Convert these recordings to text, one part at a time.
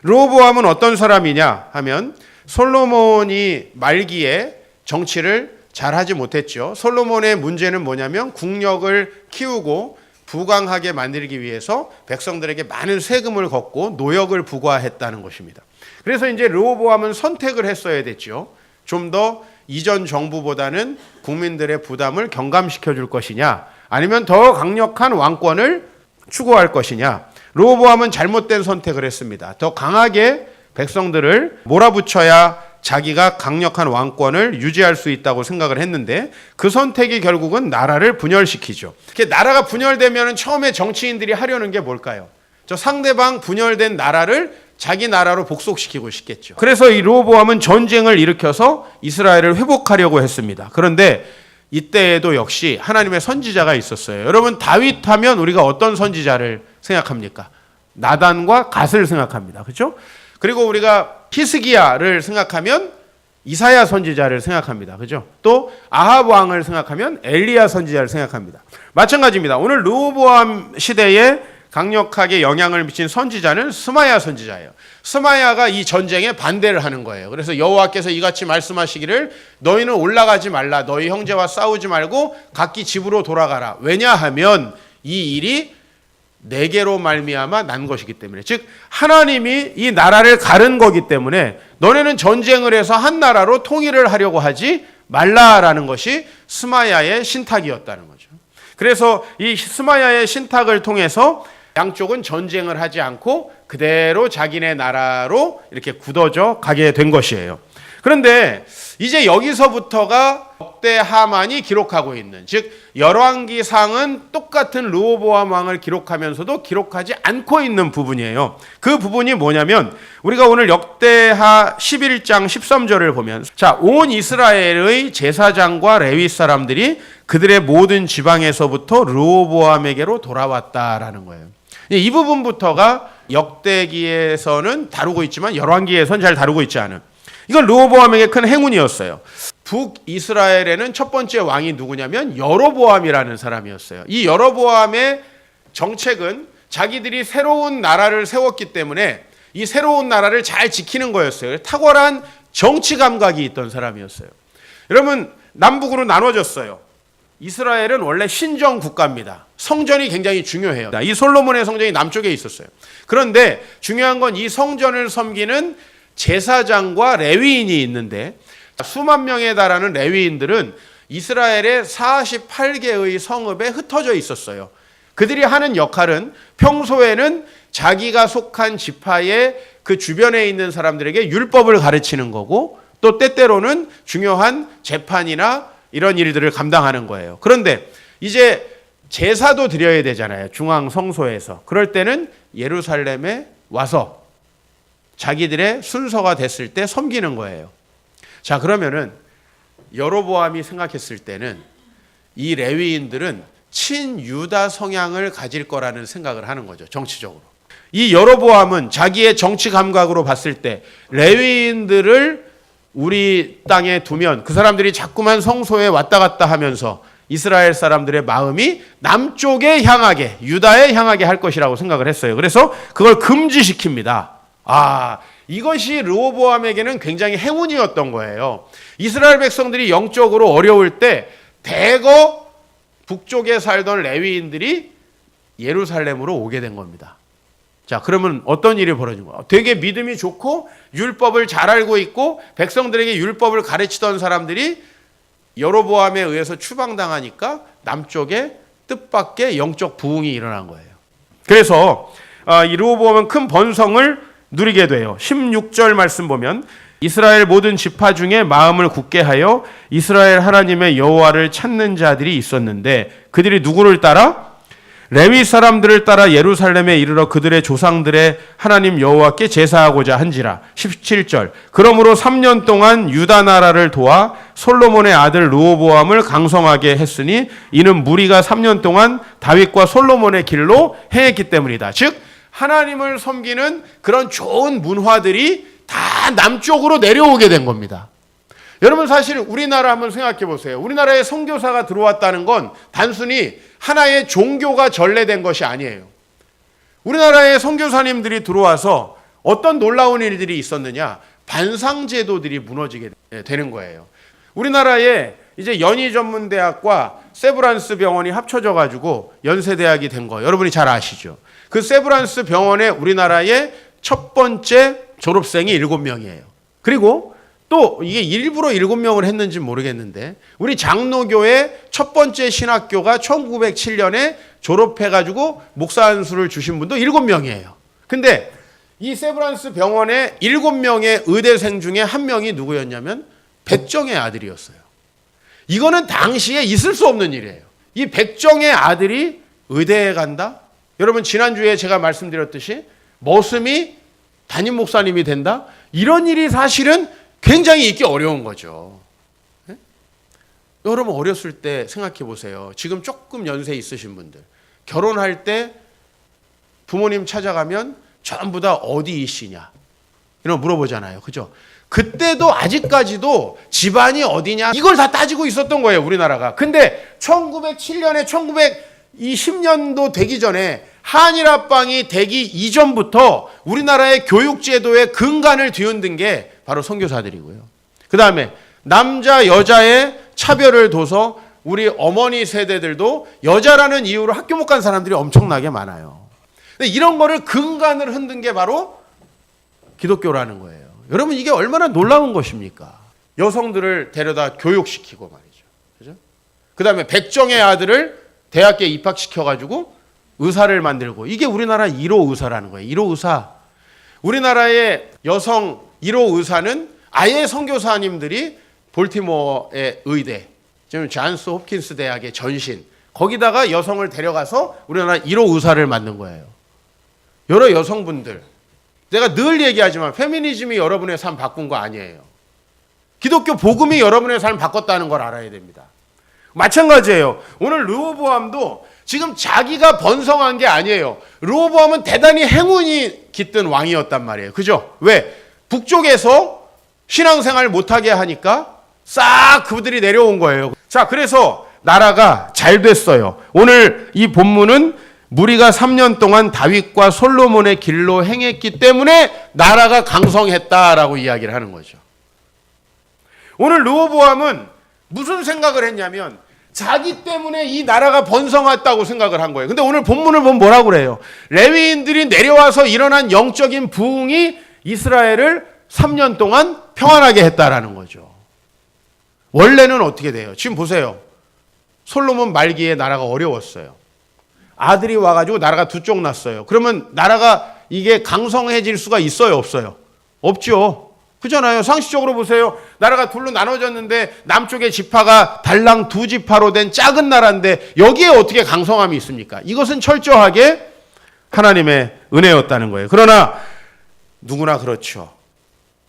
르호보암은 어떤 사람이냐 하면 솔로몬이 말기에 정치를 잘하지 못했죠. 솔로몬의 문제는 뭐냐면 국력을 키우고 부강하게 만들기 위해서 백성들에게 많은 세금을 걷고 노역을 부과했다는 것입니다. 그래서 이제 르호보암은 선택을 했어야 됐죠. 좀 더 이전 정부보다는 국민들의 부담을 경감시켜 줄 것이냐, 아니면 더 강력한 왕권을 추구할 것이냐. 르호보암은 잘못된 선택을 했습니다. 더 강하게 백성들을 몰아붙여야 자기가 강력한 왕권을 유지할 수 있다고 생각을 했는데 그 선택이 결국은 나라를 분열시키죠. 나라가 분열되면 처음에 정치인들이 하려는 게 뭘까요? 저 상대방 분열된 나라를 자기 나라로 복속시키고 싶겠죠. 그래서 이 르호보암은 전쟁을 일으켜서 이스라엘을 회복하려고 했습니다. 그런데 이때에도 역시 하나님의 선지자가 있었어요. 여러분, 다윗 하면 우리가 어떤 선지자를 생각합니까? 나단과 갓을 생각합니다. 그렇죠? 그리고 우리가 히스기야를 생각하면 이사야 선지자를 생각합니다. 그죠? 또 아합 왕을 생각하면 엘리야 선지자를 생각합니다. 마찬가지입니다. 오늘 르호보암 시대에 강력하게 영향을 미친 선지자는 스마야 선지자예요. 스마야가 이 전쟁에 반대를 하는 거예요. 그래서 여호와께서 이같이 말씀하시기를 너희는 올라가지 말라. 너희 형제와 싸우지 말고 각기 집으로 돌아가라. 왜냐하면 이 일이 내게로 말미암아 난 것이기 때문에, 즉 하나님이 이 나라를 가른 거기 때문에 너네는 전쟁을 해서 한 나라로 통일을 하려고 하지 말라라는 것이 스마야의 신탁이었다는 거죠. 그래서 이 스마야의 신탁을 통해서 양쪽은 전쟁을 하지 않고 그대로 자기네 나라로 이렇게 굳어져 가게 된 것이에요. 그런데 이제 여기서부터가 역대 하만이 기록하고 있는, 즉 열왕기상은 똑같은 르호보암 왕을 기록하면서도 기록하지 않고 있는 부분이에요. 그 부분이 뭐냐면 우리가 오늘 역대하 11장 13절을 보면, 자, 온 이스라엘의 제사장과 레위 사람들이 그들의 모든 지방에서부터 르호보암에게로 돌아왔다라는 거예요. 이 부분부터가 역대기에서는 다루고 있지만 열왕기에서는 잘 다루고 있지 않은, 이건 르호보암에게 큰 행운이었어요. 북이스라엘에는 첫 번째 왕이 누구냐면 여로보암이라는 사람이었어요. 이 여로보암의 정책은 자기들이 새로운 나라를 세웠기 때문에 이 새로운 나라를 잘 지키는 거였어요. 탁월한 정치 감각이 있던 사람이었어요. 여러분, 남북으로 나눠졌어요. 이스라엘은 원래 신정 국가입니다. 성전이 굉장히 중요해요. 이 솔로몬의 성전이 남쪽에 있었어요. 그런데 중요한 건 이 성전을 섬기는 제사장과 레위인이 있는데, 수만 명에 달하는 레위인들은 이스라엘의 48개의 성읍에 흩어져 있었어요. 그들이 하는 역할은 평소에는 자기가 속한 지파의 그 주변에 있는 사람들에게 율법을 가르치는 거고, 또 때때로는 중요한 재판이나 이런 일들을 감당하는 거예요. 그런데 이제 제사도 드려야 되잖아요. 중앙 성소에서. 그럴 때는 예루살렘에 와서 자기들의 순서가 됐을 때 섬기는 거예요. 자, 그러면은 여로보암이 생각했을 때는 이 레위인들은 친유다 성향을 가질 거라는 생각을 하는 거죠. 정치적으로. 이 여로보암은 자기의 정치 감각으로 봤을 때 레위인들을 우리 땅에 두면 그 사람들이 자꾸만 성소에 왔다 갔다 하면서 이스라엘 사람들의 마음이 남쪽에 향하게, 유다에 향하게 할 것이라고 생각을 했어요. 그래서 그걸 금지시킵니다. 이것이 르호보암에게는 굉장히 행운이었던 거예요. 이스라엘 백성들이 영적으로 어려울 때 대거 북쪽에 살던 레위인들이 예루살렘으로 오게 된 겁니다. 자, 그러면 어떤 일이 벌어진 거야? 되게 믿음이 좋고 율법을 잘 알고 있고 백성들에게 율법을 가르치던 사람들이 여로보암에 의해서 추방당하니까 남쪽에 뜻밖의 영적 부흥이 일어난 거예요. 그래서 이 르호보암은 큰 번성을 누리게 돼요. 16절 말씀 보면 이스라엘 모든 지파 중에 마음을 굳게 하여 이스라엘 하나님의 여호와를 찾는 자들이 있었는데 그들이 누구를 따라? 레위 사람들을 따라 예루살렘에 이르러 그들의 조상들의 하나님 여호와께 제사하고자 한지라. 17절. 그러므로 3년 동안 유다 나라를 도와 솔로몬의 아들 르호보암을 강성하게 했으니 이는 무리가 3년 동안 다윗과 솔로몬의 길로 행했기 때문이다. 즉 하나님을 섬기는 그런 좋은 문화들이 다 남쪽으로 내려오게 된 겁니다. 여러분, 사실 우리나라 한번 생각해 보세요. 우리나라에 선교사가 들어왔다는 건 단순히 하나의 종교가 전래된 것이 아니에요. 우리나라에 선교사님들이 들어와서 어떤 놀라운 일들이 있었느냐? 반상제도들이 무너지게 되는 거예요. 우리나라에 이제 연희전문대학과 세브란스 병원이 합쳐져 가지고 연세대학이 된 거 여러분이 잘 아시죠? 그 세브란스 병원에 우리나라의 첫 번째 졸업생이 7명이에요. 그리고 또 이게 일부러 7명을 했는지 모르겠는데 우리 장로교의 첫 번째 신학교가 1907년에 졸업해가지고 목사 안수를 주신 분도 7명이에요. 근데 이 세브란스 병원의 7명의 의대생 중에 1명이 누구였냐면 백정의 아들이었어요. 이거는 당시에 있을 수 없는 일이에요. 이 백정의 아들이 의대에 간다? 여러분 지난주에 제가 말씀드렸듯이 머슴이 담임 목사님이 된다? 이런 일이 사실은 굉장히 있기 어려운 거죠. 네? 여러분 어렸을 때 생각해 보세요. 지금 조금 연세 있으신 분들 결혼할 때 부모님 찾아가면 전부 다 어디이시냐 이런 거 물어보잖아요. 그죠? 그때도 아직까지도 집안이 어디냐 이걸 다 따지고 있었던 거예요. 우리나라가. 근데 1907년에 1920년도 되기 전에 한일합방이 되기 이전부터 우리나라의 교육제도의 근간을 뒤흔든 게 바로 선교사들이고요. 그 다음에 남자 여자의 차별을 둬서 우리 어머니 세대들도 여자라는 이유로 학교 못 간 사람들이 엄청나게 많아요. 근데 이런 거를 근간을 흔든 게 바로 기독교라는 거예요. 여러분 이게 얼마나 놀라운 것입니까? 여성들을 데려다 교육시키고 말이죠. 그죠? 그 다음에 백정의 아들을 대학교에 입학시켜가지고 의사를 만들고 이게 우리나라 1호 의사라는 거예요. 1호 의사. 우리나라의 여성 1호 의사는 아예 선교사님들이 볼티모어의 의대, 지금 존스 홉킨스 대학의 전신 거기다가 여성을 데려가서 우리나라 1호 의사를 만든 거예요. 여러 여성분들 내가 늘 얘기하지만 페미니즘이 여러분의 삶 바꾼 거 아니에요. 기독교 복음이 여러분의 삶 바꿨다는 걸 알아야 됩니다. 마찬가지예요. 오늘 르호보암도 지금 자기가 번성한 게 아니에요. 르호보암은 대단히 행운이 깃든 왕이었단 말이에요. 그죠? 왜? 북쪽에서 신앙생활 못하게 하니까 싹 그들이 내려온 거예요. 자, 그래서 나라가 잘 됐어요. 오늘 이 본문은 무리가 3년 동안 다윗과 솔로몬의 길로 행했기 때문에 나라가 강성했다라고 이야기를 하는 거죠. 오늘 르호보암은 무슨 생각을 했냐면 자기 때문에 이 나라가 번성했다고 생각을 한 거예요. 근데 오늘 본문을 보면 뭐라고 그래요? 레위인들이 내려와서 일어난 영적인 부흥이 이스라엘을 3년 동안 평안하게 했다라는 거죠. 원래는 어떻게 돼요? 지금 보세요. 솔로몬 말기에 나라가 어려웠어요. 아들이 와가지고 나라가 두 쪽 났어요. 그러면 나라가 이게 강성해질 수가 있어요? 없어요? 없죠. 그잖아요. 상식적으로 보세요. 나라가 둘로 나눠졌는데 남쪽의 지파가 달랑 2지파로 된 작은 나라인데 여기에 어떻게 강성함이 있습니까? 이것은 철저하게 하나님의 은혜였다는 거예요. 그러나 누구나 그렇죠.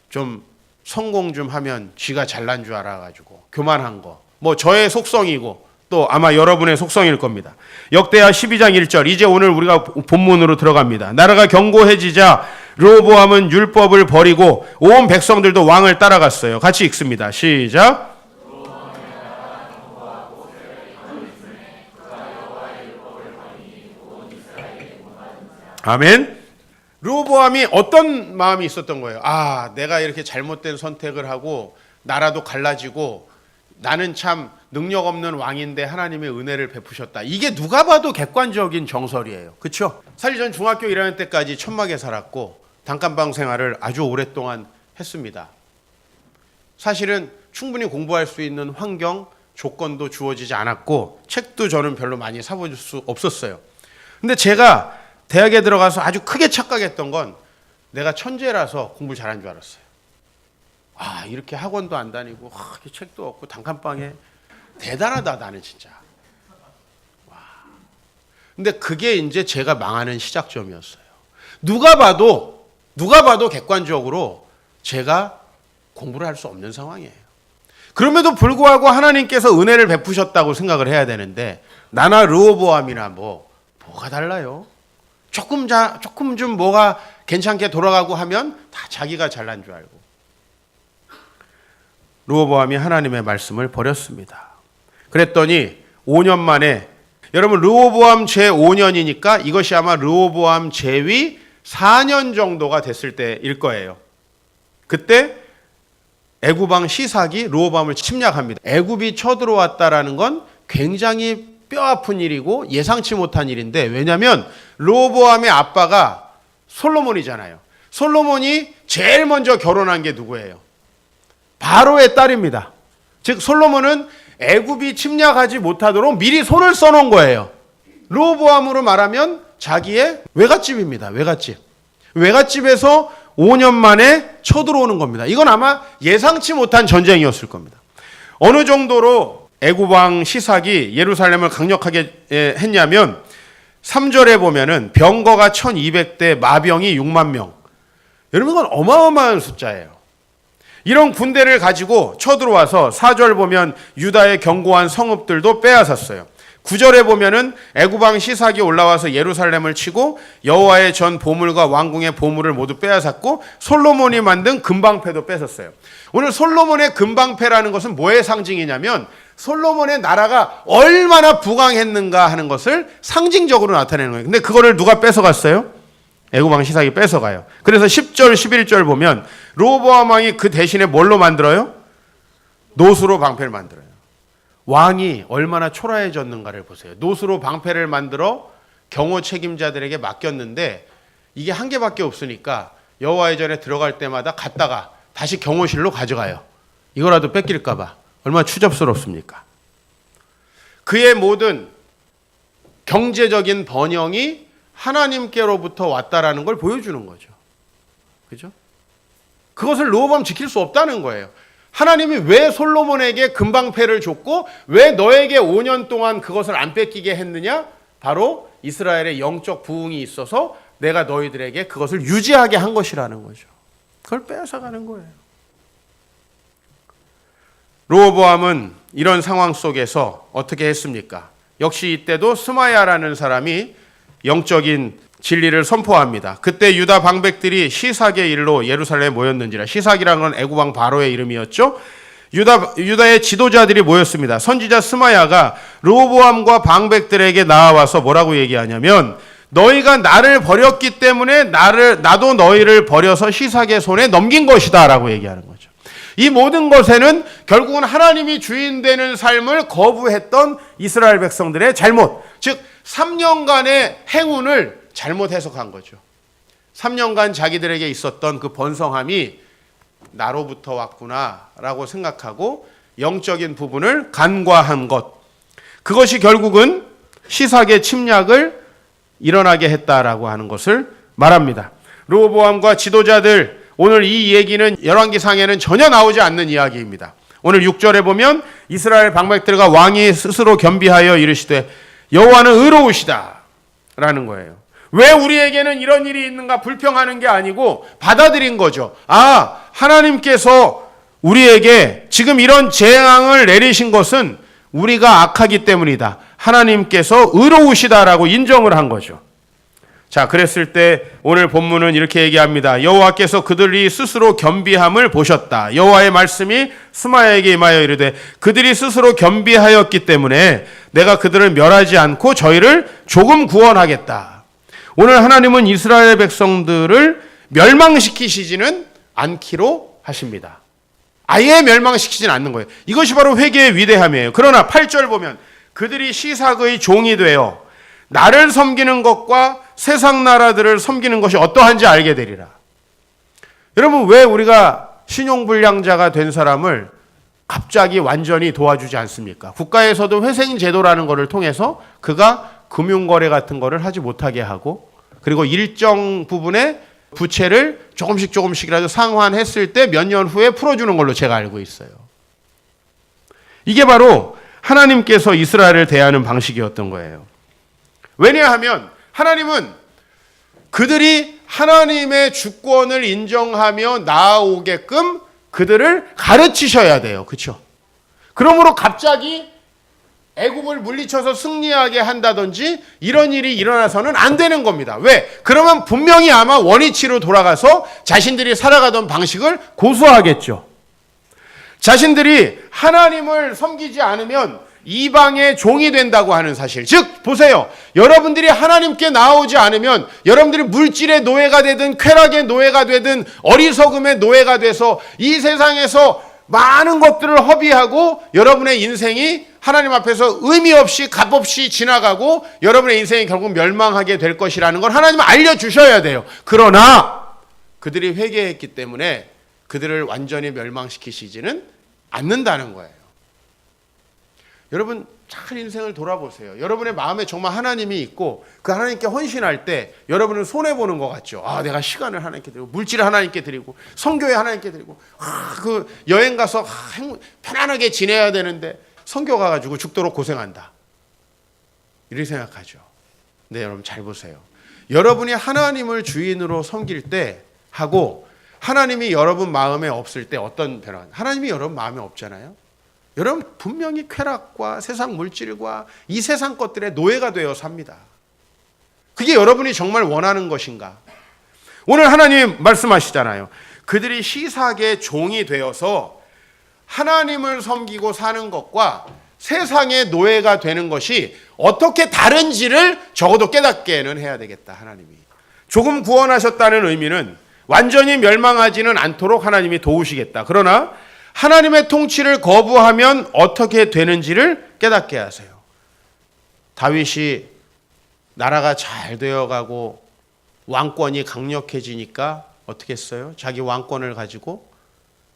좀 성공 좀 하면 쥐가 잘난 줄 알아가지고 교만한 거. 뭐 저의 속성이고 또 아마 여러분의 속성일 겁니다. 역대하 12장 1절 이제 오늘 우리가 본문으로 들어갑니다. 나라가 견고해지자 르호보암은 율법을 버리고 온 백성들도 왕을 따라갔어요. 같이 읽습니다. 시작. 아멘. 르호보암이 어떤 마음이 있었던 거예요? 아, 내가 이렇게 잘못된 선택을 하고 나라도 갈라지고 나는 참 능력 없는 왕인데 하나님의 은혜를 베푸셨다. 이게 누가 봐도 객관적인 정설이에요. 그렇죠? 사실 전 중학교 1학년 때까지 천막에 살았고 단칸방 생활을 아주 오랫동안 했습니다. 사실은 충분히 공부할 수 있는 환경, 조건도 주어지지 않았고 책도 저는 별로 많이 사볼 수 없었어요. 근데 제가 대학에 들어가서 아주 크게 착각했던 건 내가 천재라서 공부 잘한 줄 알았어요. 아, 이렇게 학원도 안 다니고 이렇게 책도 없고 단칸방에 대단하다 나는 진짜. 와. 근데 그게 이제 제가 망하는 시작점이었어요. 누가 봐도 객관적으로 제가 공부를 할 수 없는 상황이에요. 그럼에도 불구하고 하나님께서 은혜를 베푸셨다고 생각을 해야 되는데 나나 르호보암이나 뭐가 달라요? 조금 좀 뭐가 괜찮게 돌아가고 하면 다 자기가 잘난 줄 알고. 르호보암이 하나님의 말씀을 버렸습니다. 그랬더니 5년 만에 여러분 르호보암 제5년이니까 이것이 아마 르호보암 제위 4년 정도가 됐을 때일 거예요. 그때 애굽 왕 시삭이 르호보암을 침략합니다. 애굽이 쳐들어왔다라는 건 굉장히 뼈아픈 일이고 예상치 못한 일인데, 왜냐하면 르호보암의 아빠가 솔로몬이잖아요. 솔로몬이 제일 먼저 결혼한 게 누구예요? 바로의 딸입니다. 즉 솔로몬은 애굽이 침략하지 못하도록 미리 손을 써놓은 거예요. 르호보암으로 말하면 자기의 외갓집입니다. 외갓집에서 5년 만에 쳐들어오는 겁니다. 이건 아마 예상치 못한 전쟁이었을 겁니다. 어느 정도로 애굽 왕 시삭이 예루살렘을 강력하게 했냐면 3절에 보면은 병거가 1200대, 마병이 6만 명. 여러분, 이건 어마어마한 숫자예요. 이런 군대를 가지고 쳐들어와서 4절 보면 유다의 견고한 성읍들도 빼앗았어요. 9절에 보면은 애굽 왕 시삭이 올라와서 예루살렘을 치고 여호와의 전 보물과 왕궁의 보물을 모두 빼앗았고 솔로몬이 만든 금방패도 뺏었어요. 오늘 솔로몬의 금방패라는 것은 뭐의 상징이냐면 솔로몬의 나라가 얼마나 부강했는가 하는 것을 상징적으로 나타내는 거예요. 근데 그거를 누가 뺏어갔어요? 애굽 왕 시삭이 뺏어가요. 그래서 10절, 11절 보면 르호보암 왕이 그 대신에 뭘로 만들어요? 노수로 방패를 만들어요. 왕이 얼마나 초라해졌는가를 보세요. 노수로 방패를 만들어 경호 책임자들에게 맡겼는데 이게 한 개밖에 없으니까 여호와의 전에 들어갈 때마다 갔다가 다시 경호실로 가져가요. 이거라도 뺏길까 봐. 얼마나 추접스럽습니까? 그의 모든 경제적인 번영이 하나님께로부터 왔다라는 걸 보여주는 거죠. 그죠? 그것을 르호보암 지킬 수 없다는 거예요. 하나님이 왜 솔로몬에게 금방패를 줬고 왜 너에게 5년 동안 그것을 안 뺏기게 했느냐? 바로 이스라엘의 영적 부흥이 있어서 내가 너희들에게 그것을 유지하게 한 것이라는 거죠. 그걸 빼앗아가는 거예요. 르호보암은 이런 상황 속에서 어떻게 했습니까? 역시 이때도 스마야라는 사람이 영적인 진리를 선포합니다. 그때 유다 방백들이 시삭의 일로 예루살렘에 모였는지라. 시삭이라는 건 애굽 왕 바로의 이름이었죠. 유다의 지도자들이 모였습니다. 선지자 스마야가 르호보암과 방백들에게 나와서 뭐라고 얘기하냐면 너희가 나를 버렸기 때문에 나도 너희를 버려서 시삭의 손에 넘긴 것이다 라고 얘기하는 거죠. 이 모든 것에는 결국은 하나님이 주인 되는 삶을 거부했던 이스라엘 백성들의 잘못, 즉 3년간의 행운을 잘못 해석한 거죠. 3년간 자기들에게 있었던 그 번성함이 나로부터 왔구나라고 생각하고 영적인 부분을 간과한 것, 그것이 결국은 시삭의 침략을 일어나게 했다라고 하는 것을 말합니다. 르호보암과 지도자들, 오늘 이 얘기는 열왕기상에는 전혀 나오지 않는 이야기입니다. 오늘 6절에 보면 이스라엘 방백들과 왕이 스스로 겸비하여 이르시되 여호와는 의로우시다 라는 거예요. 왜 우리에게는 이런 일이 있는가 불평하는 게 아니고 받아들인 거죠. 아, 하나님께서 우리에게 지금 이런 재앙을 내리신 것은 우리가 악하기 때문이다. 하나님께서 의로우시다라고 인정을 한 거죠. 자, 그랬을 때 오늘 본문은 이렇게 얘기합니다. 여호와께서 그들이 스스로 겸비함을 보셨다. 여호와의 말씀이 스마야에게 임하여 이르되 그들이 스스로 겸비하였기 때문에 내가 그들을 멸하지 않고 저희를 조금 구원하겠다. 오늘 하나님은 이스라엘 백성들을 멸망시키시지는 않기로 하십니다. 아예 멸망시키지는 않는 거예요. 이것이 바로 회개의 위대함이에요. 그러나 8절 보면 그들이 시삭의 종이 되어 나를 섬기는 것과 세상 나라들을 섬기는 것이 어떠한지 알게 되리라. 여러분, 왜 우리가 신용불량자가 된 사람을 갑자기 완전히 도와주지 않습니까? 국가에서도 회생제도라는 것을 통해서 그가 금융거래 같은 거를 하지 못하게 하고, 그리고 일정 부분의 부채를 조금씩이라도 상환했을 때 몇 년 후에 풀어주는 걸로 제가 알고 있어요. 이게 바로 하나님께서 이스라엘을 대하는 방식이었던 거예요. 왜냐하면 하나님은 그들이 하나님의 주권을 인정하며 나아오게끔 그들을 가르치셔야 돼요. 그렇죠? 그러므로 갑자기 애굽을 물리쳐서 승리하게 한다든지 이런 일이 일어나서는 안 되는 겁니다. 왜? 그러면 분명히 아마 원위치로 돌아가서 자신들이 살아가던 방식을 고수하겠죠. 자신들이 하나님을 섬기지 않으면 이방의 종이 된다고 하는 사실. 즉 보세요. 여러분들이 하나님께 나오지 않으면 여러분들이 물질의 노예가 되든 쾌락의 노예가 되든 어리석음의 노예가 돼서 이 세상에서 많은 것들을 허비하고 여러분의 인생이 하나님 앞에서 의미 없이 값없이 지나가고 여러분의 인생이 결국 멸망하게 될 것이라는 걸 하나님은 알려주셔야 돼요. 그러나 그들이 회개했기 때문에 그들을 완전히 멸망시키시지는 않는다는 거예요. 여러분 잘 인생을 돌아보세요. 여러분의 마음에 정말 하나님이 있고 그 하나님께 헌신할 때 여러분은 손해보는 것 같죠. 내가 시간을 하나님께 드리고 물질을 하나님께 드리고 성교에 하나님께 드리고 그 여행 가서 편안하게 지내야 되는데 성교 가가지고 죽도록 고생한다. 이렇게 생각하죠. 네, 여러분 잘 보세요. 여러분이 하나님을 주인으로 섬길 때 하고 하나님이 여러분 마음에 없을 때 어떤 변화? 하나님이 여러분 마음에 없잖아요. 여러분 분명히 쾌락과 세상 물질과 이 세상 것들의 노예가 되어 삽니다. 그게 여러분이 정말 원하는 것인가? 오늘 하나님 말씀하시잖아요. 그들이 시삭의 종이 되어서 하나님을 섬기고 사는 것과 세상의 노예가 되는 것이 어떻게 다른지를 적어도 깨닫게는 해야 되겠다. 하나님이 조금 구원하셨다는 의미는 완전히 멸망하지는 않도록 하나님이 도우시겠다. 그러나 하나님의 통치를 거부하면 어떻게 되는지를 깨닫게 하세요. 다윗이 나라가 잘 되어가고 왕권이 강력해지니까 어떻게 했어요? 자기 왕권을 가지고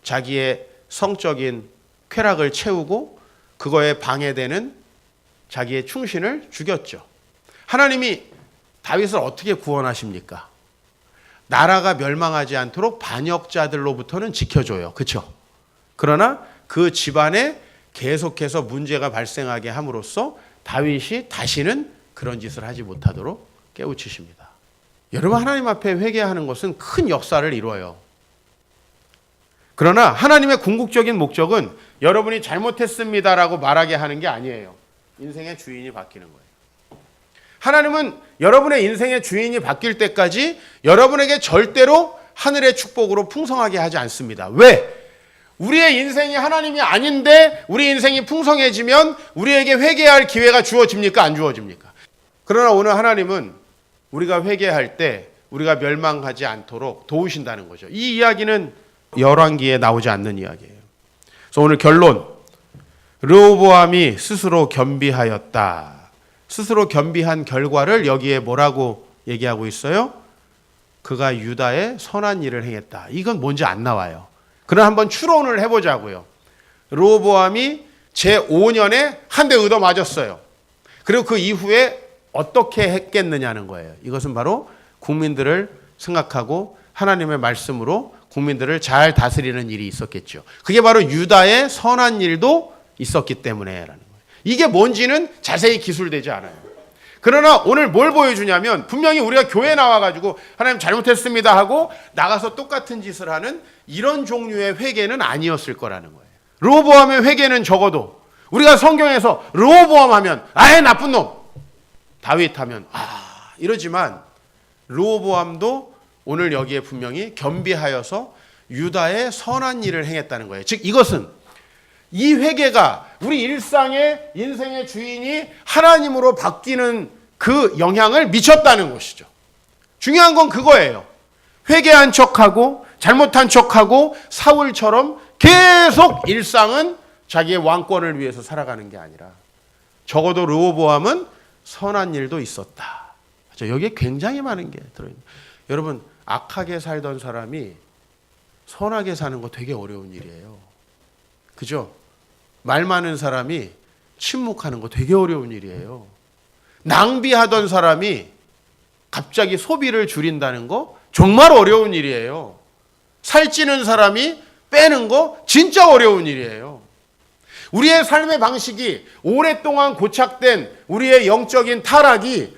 자기의 성적인 쾌락을 채우고 그거에 방해되는 자기의 충신을 죽였죠. 하나님이 다윗을 어떻게 구원하십니까? 나라가 멸망하지 않도록 반역자들로부터는 지켜줘요. 그렇죠? 그러나 그 집안에 계속해서 문제가 발생하게 함으로써 다윗이 다시는 그런 짓을 하지 못하도록 깨우치십니다. 여러분 하나님 앞에 회개하는 것은 큰 역사를 이루어요. 그러나 하나님의 궁극적인 목적은 여러분이 잘못했습니다라고 말하게 하는 게 아니에요. 인생의 주인이 바뀌는 거예요. 하나님은 여러분의 인생의 주인이 바뀔 때까지 여러분에게 절대로 하늘의 축복으로 풍성하게 하지 않습니다. 왜? 우리의 인생이 하나님이 아닌데 우리 인생이 풍성해지면 우리에게 회개할 기회가 주어집니까? 안 주어집니까? 그러나 오늘 하나님은 우리가 회개할 때 우리가 멸망하지 않도록 도우신다는 거죠. 이 이야기는 열왕기에 나오지 않는 이야기예요. 그래서 오늘 결론, 르호보암이 스스로 겸비하였다. 스스로 겸비한 결과를 여기에 뭐라고 얘기하고 있어요? 그가 유다에 선한 일을 행했다. 이건 뭔지 안 나와요. 그럼 한번 추론을 해보자고요. 르호보암이 제5년에 한 대 얻어 맞았어요. 그리고 그 이후에 어떻게 했겠느냐는 거예요. 이것은 바로 국민들을 생각하고 하나님의 말씀으로 국민들을 잘 다스리는 일이 있었겠죠. 그게 바로 유다의 선한 일도 있었기 때문에라는 거예요. 이게 뭔지는 자세히 기술되지 않아요. 그러나 오늘 뭘 보여주냐면 분명히 우리가 교회에 나와가지고 하나님 잘못했습니다 하고 나가서 똑같은 짓을 하는 이런 종류의 회개는 아니었을 거라는 거예요. 르호보암의 회개는 적어도 우리가 성경에서 르호보암 하면 아예 나쁜 놈, 다윗 하면 이러지만 르호보암도 오늘 여기에 분명히 겸비하여서 유다의 선한 일을 행했다는 거예요. 즉 이것은 이 회개가 우리 일상의 인생의 주인이 하나님으로 바뀌는 그 영향을 미쳤다는 것이죠. 중요한 건 그거예요. 회개한 척하고 잘못한 척하고 사울처럼 계속 일상은 자기의 왕권을 위해서 살아가는 게 아니라 적어도 르호보암은 선한 일도 있었다. 여기에 굉장히 많은 게 들어있는. 여러분 악하게 살던 사람이 선하게 사는 거 되게 어려운 일이에요. 그죠? 말 많은 사람이 침묵하는 거 되게 어려운 일이에요. 낭비하던 사람이 갑자기 소비를 줄인다는 거 정말 어려운 일이에요. 살찌는 사람이 빼는 거 진짜 어려운 일이에요. 우리의 삶의 방식이 오랫동안 고착된 우리의 영적인 타락이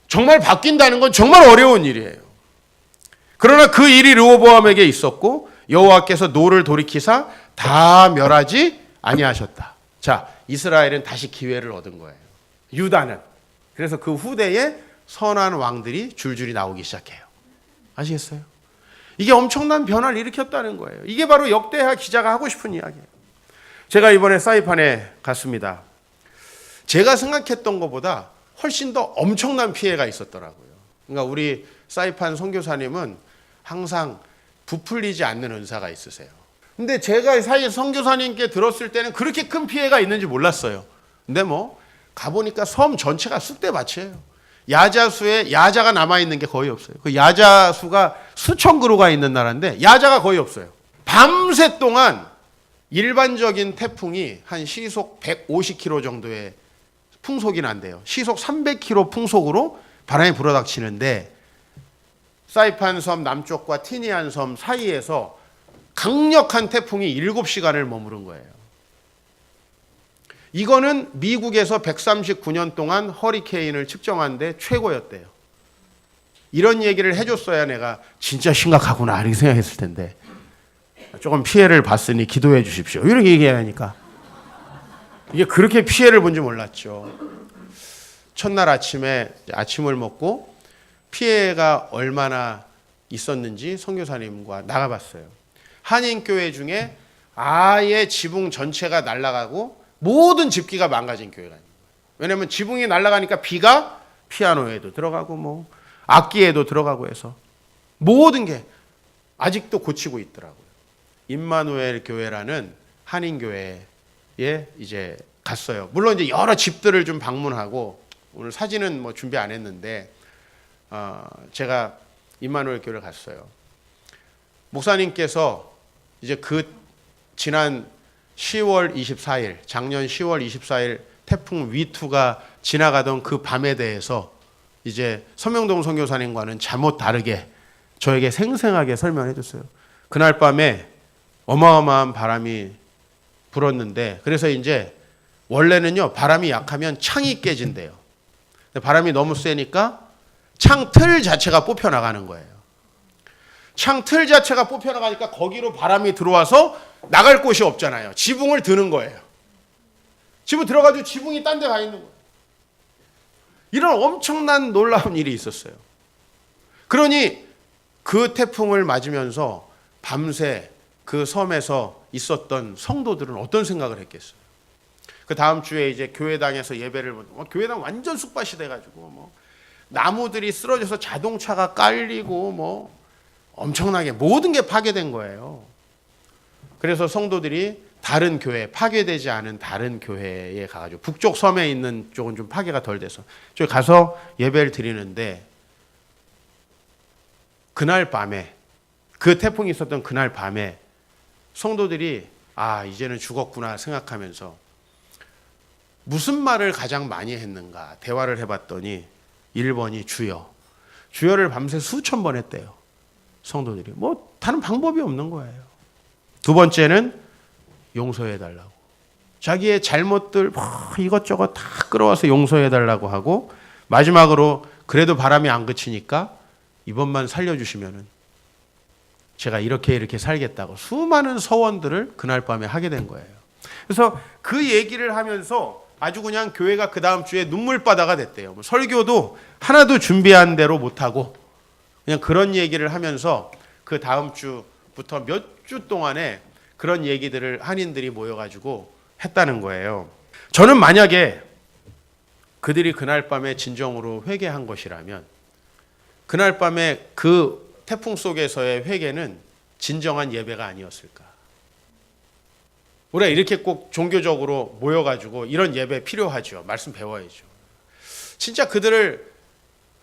정말 바뀐다는 건 정말 어려운 일이에요. 그러나 그 일이 르호보암에게 있었고 여호와께서 노를 돌이키사 다 멸하지 아니하셨다. 자, 이스라엘은 다시 기회를 얻은 거예요. 유다는. 그래서 그 후대에 선한 왕들이 줄줄이 나오기 시작해요. 아시겠어요? 이게 엄청난 변화를 일으켰다는 거예요. 이게 바로 역대하 기자가 하고 싶은 이야기예요. 제가 이번에 사이판에 갔습니다. 제가 생각했던 것보다 훨씬 더 엄청난 피해가 있었더라고요. 그러니까 우리 사이판 선교사님은 항상 부풀리지 않는 은사가 있으세요. 근데 제가 사실 선교사님께 들었을 때는 그렇게 큰 피해가 있는지 몰랐어요. 근데 뭐 가보니까 섬 전체가 쑥대밭이에요. 야자수에 야자가 남아있는 게 거의 없어요. 그 야자수가 수천 그루가 있는 나라인데 야자가 거의 없어요. 밤새 동안 일반적인 태풍이 한 시속 150km 정도의 풍속이 난대요. 시속 300km 풍속으로 바람이 불어닥치는데 사이판 섬 남쪽과 티니안 섬 사이에서 강력한 태풍이 7시간을 머무른 거예요. 이거는 미국에서 139년 동안 허리케인을 측정한 데 최고였대요. 이런 얘기를 해줬어야 내가 진짜 심각하구나 이렇게 생각했을 텐데 조금 피해를 봤으니 기도해 주십시오. 이렇게 얘기하니까 이게 그렇게 피해를 본지 몰랐죠. 첫날 아침에 아침을 먹고 피해가 얼마나 있었는지 선교사님과 나가봤어요. 한인교회 중에 아예 지붕 전체가 날아가고 모든 집기가 망가진 교회가 있는 거예요. 왜냐하면 지붕이 날아가니까 비가 피아노에도 들어가고 뭐 악기에도 들어가고 해서 모든 게 아직도 고치고 있더라고요. 임마누엘 교회라는 한인교회에 이제 갔어요. 물론 이제 여러 집들을 좀 방문하고 오늘 사진은 뭐 준비 안 했는데 제가 임마누엘 교회를 갔어요. 목사님께서 이제 그 지난 10월 24일, 작년 10월 24일 태풍 위투가 지나가던 그 밤에 대해서 이제 서명동 선교사님과는 잘못 다르게 저에게 생생하게 설명해 줬어요. 그날 밤에 어마어마한 바람이 불었는데 그래서 이제 원래는요 바람이 약하면 창이 깨진대요. 바람이 너무 세니까 창 틀 자체가 뽑혀 나가는 거예요. 창 틀 자체가 뽑혀 나가니까 거기로 바람이 들어와서 나갈 곳이 없잖아요. 지붕을 드는 거예요. 지붕 들어가지고 지붕이 딴 데 가 있는 거예요. 이런 엄청난 놀라운 일이 있었어요. 그러니 그 태풍을 맞으면서 밤새 그 섬에서 있었던 성도들은 어떤 생각을 했겠어요? 그 다음 주에 이제 교회당에서 예배를 교회당 완전 쑥밭이 돼가지고 뭐 나무들이 쓰러져서 자동차가 깔리고 뭐 엄청나게 모든 게 파괴된 거예요. 그래서 성도들이 다른 교회, 파괴되지 않은 다른 교회에 가가지고 북쪽 섬에 있는 쪽은 좀 파괴가 덜 돼서 저기 가서 예배를 드리는데 그날 밤에 그 태풍이 있었던 그날 밤에 성도들이 이제는 죽었구나 생각하면서 무슨 말을 가장 많이 했는가 대화를 해봤더니 1번이 주여. 주여를 밤새 수천 번 했대요. 성도들이. 뭐 다른 방법이 없는 거예요. 두 번째는 용서해달라고. 자기의 잘못들 이것저것 다 끌어와서 용서해달라고 하고 마지막으로 그래도 바람이 안 그치니까 이번만 살려주시면은 제가 이렇게 살겠다고 수많은 서원들을 그날 밤에 하게 된 거예요. 그래서 그 얘기를 하면서 아주 그냥 교회가 그 다음 주에 눈물바다가 됐대요. 뭐 설교도 하나도 준비한 대로 못하고 그냥 그런 얘기를 하면서 그 다음 주부터 몇 주 동안에 그런 얘기들을 한인들이 모여가지고 했다는 거예요. 저는 만약에 그들이 그날 밤에 진정으로 회개한 것이라면 그날 밤에 그 태풍 속에서의 회개는 진정한 예배가 아니었을까. 우리가 이렇게 꼭 종교적으로 모여가지고 이런 예배 필요하죠. 말씀 배워야죠. 진짜 그들을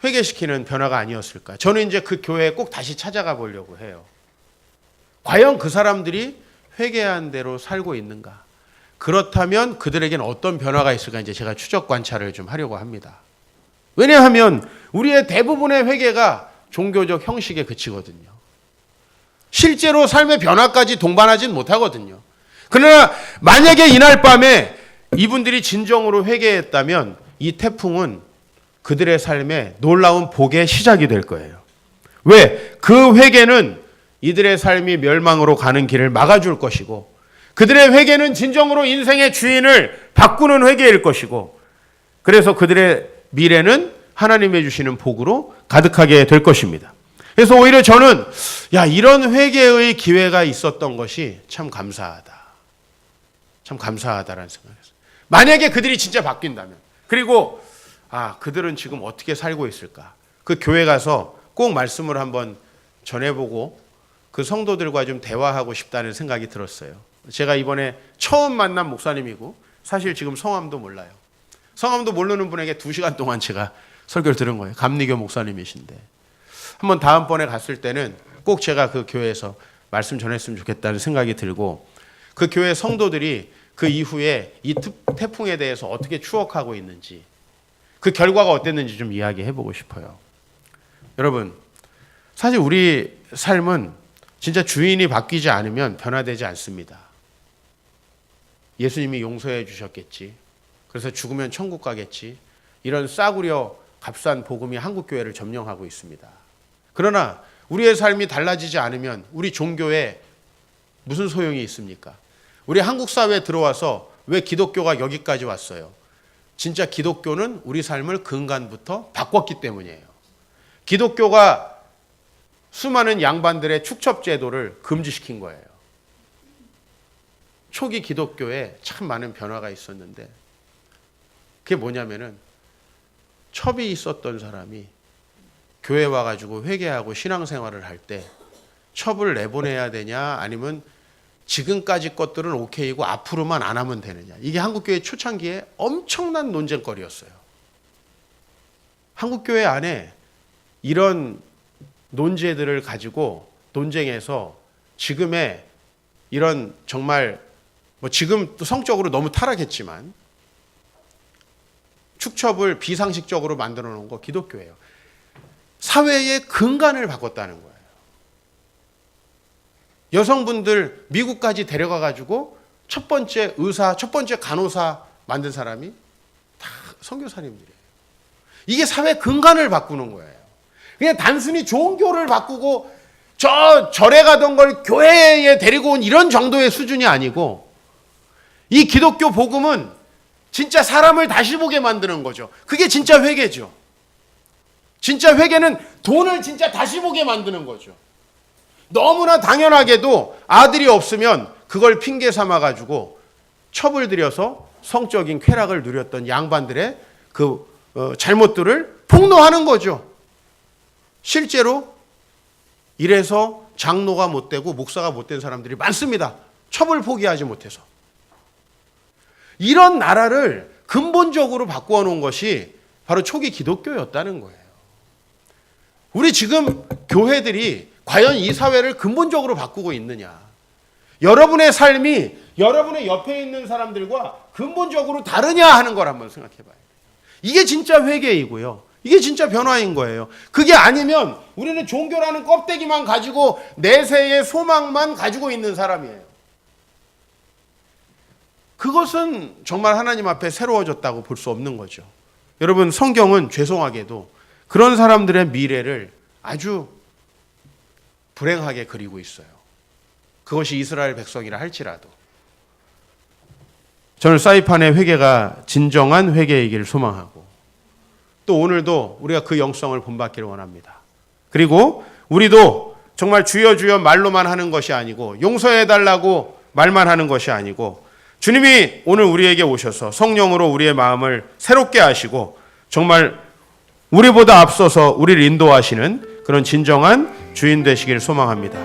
회개시키는 변화가 아니었을까. 저는 이제 그 교회에 꼭 다시 찾아가 보려고 해요. 과연 그 사람들이 회개한 대로 살고 있는가? 그렇다면 그들에게는 어떤 변화가 있을까? 이제 제가 추적 관찰을 좀 하려고 합니다. 왜냐하면 우리의 대부분의 회개가 종교적 형식에 그치거든요. 실제로 삶의 변화까지 동반하진 못하거든요. 그러나 만약에 이날 밤에 이분들이 진정으로 회개했다면 이 태풍은 그들의 삶에 놀라운 복의 시작이 될 거예요. 왜? 그 회개는 이들의 삶이 멸망으로 가는 길을 막아줄 것이고 그들의 회개는 진정으로 인생의 주인을 바꾸는 회개일 것이고 그래서 그들의 미래는 하나님이 주시는 복으로 가득하게 될 것입니다. 그래서 오히려 저는 이런 회개의 기회가 있었던 것이 참 감사하다. 참 감사하다라는 생각을 했어요. 만약에 그들이 진짜 바뀐다면. 그리고 그들은 지금 어떻게 살고 있을까? 그 교회 가서 꼭 말씀을 한번 전해보고 그 성도들과 좀 대화하고 싶다는 생각이 들었어요. 제가 이번에 처음 만난 목사님이고 사실 지금 성함도 몰라요. 성함도 모르는 분에게 2시간 동안 제가 설교를 들은 거예요. 감리교 목사님이신데. 한번 다음번에 갔을 때는 꼭 제가 그 교회에서 말씀 전했으면 좋겠다는 생각이 들고 그 교회 성도들이 그 이후에 이 태풍에 대해서 어떻게 추억하고 있는지 그 결과가 어땠는지 좀 이야기해 보고 싶어요. 여러분, 사실 우리 삶은 진짜 주인이 바뀌지 않으면 변화되지 않습니다. 예수님이 용서해 주셨겠지. 그래서 죽으면 천국 가겠지. 이런 싸구려 값싼 복음이 한국교회를 점령하고 있습니다. 그러나 우리의 삶이 달라지지 않으면 우리 종교에 무슨 소용이 있습니까? 우리 한국 사회에 들어와서 왜 기독교가 여기까지 왔어요? 진짜 기독교는 우리 삶을 근간부터 바꿨기 때문이에요. 기독교가 수많은 양반들의 축첩 제도를 금지시킨 거예요. 초기 기독교에 참 많은 변화가 있었는데 그게 뭐냐면은 첩이 있었던 사람이 교회 와가지고 회개하고 신앙생활을 할 때 첩을 내보내야 되냐 아니면 지금까지 것들은 오케이고 앞으로만 안 하면 되느냐. 이게 한국교회 초창기에 엄청난 논쟁거리였어요. 한국교회 안에 이런 논제들을 가지고 논쟁해서 지금의 이런 정말 지금 또 성적으로 너무 타락했지만 축첩을 비상식적으로 만들어 놓은 거 기독교예요. 사회의 근간을 바꿨다는 거예요. 여성분들 미국까지 데려가 가지고 첫 번째 의사, 첫 번째 간호사 만든 사람이 다 선교사님들이에요. 이게 사회 근간을 바꾸는 거예요. 그냥 단순히 종교를 바꾸고 절에 가던 걸 교회에 데리고 온 이런 정도의 수준이 아니고 이 기독교 복음은 진짜 사람을 다시 보게 만드는 거죠. 그게 진짜 회개죠. 진짜 회개는 돈을 진짜 다시 보게 만드는 거죠. 너무나 당연하게도 아들이 없으면 그걸 핑계 삼아가지고 첩을 들여서 성적인 쾌락을 누렸던 양반들의 그 잘못들을 폭로하는 거죠. 실제로 이래서 장로가 못 되고 목사가 못 된 사람들이 많습니다. 첩을 포기하지 못해서. 이런 나라를 근본적으로 바꾸어 놓은 것이 바로 초기 기독교였다는 거예요. 우리 지금 교회들이 과연 이 사회를 근본적으로 바꾸고 있느냐? 여러분의 삶이 여러분의 옆에 있는 사람들과 근본적으로 다르냐 하는 걸 한번 생각해 봐요. 이게 진짜 회개이고요. 이게 진짜 변화인 거예요. 그게 아니면 우리는 종교라는 껍데기만 가지고 내세의 소망만 가지고 있는 사람이에요. 그것은 정말 하나님 앞에 새로워졌다고 볼 수 없는 거죠. 여러분, 성경은 죄송하게도 그런 사람들의 미래를 아주 불행하게 그리고 있어요. 그것이 이스라엘 백성이라 할지라도. 저는 사이판의 회개가 진정한 회개이기를 소망하고 또 오늘도 우리가 그 영성을 본받기를 원합니다. 그리고 우리도 정말 주여 주여 말로만 하는 것이 아니고 용서해달라고 말만 하는 것이 아니고 주님이 오늘 우리에게 오셔서 성령으로 우리의 마음을 새롭게 하시고 정말 우리보다 앞서서 우리를 인도하시는 그런 진정한 주인 되시길 소망합니다.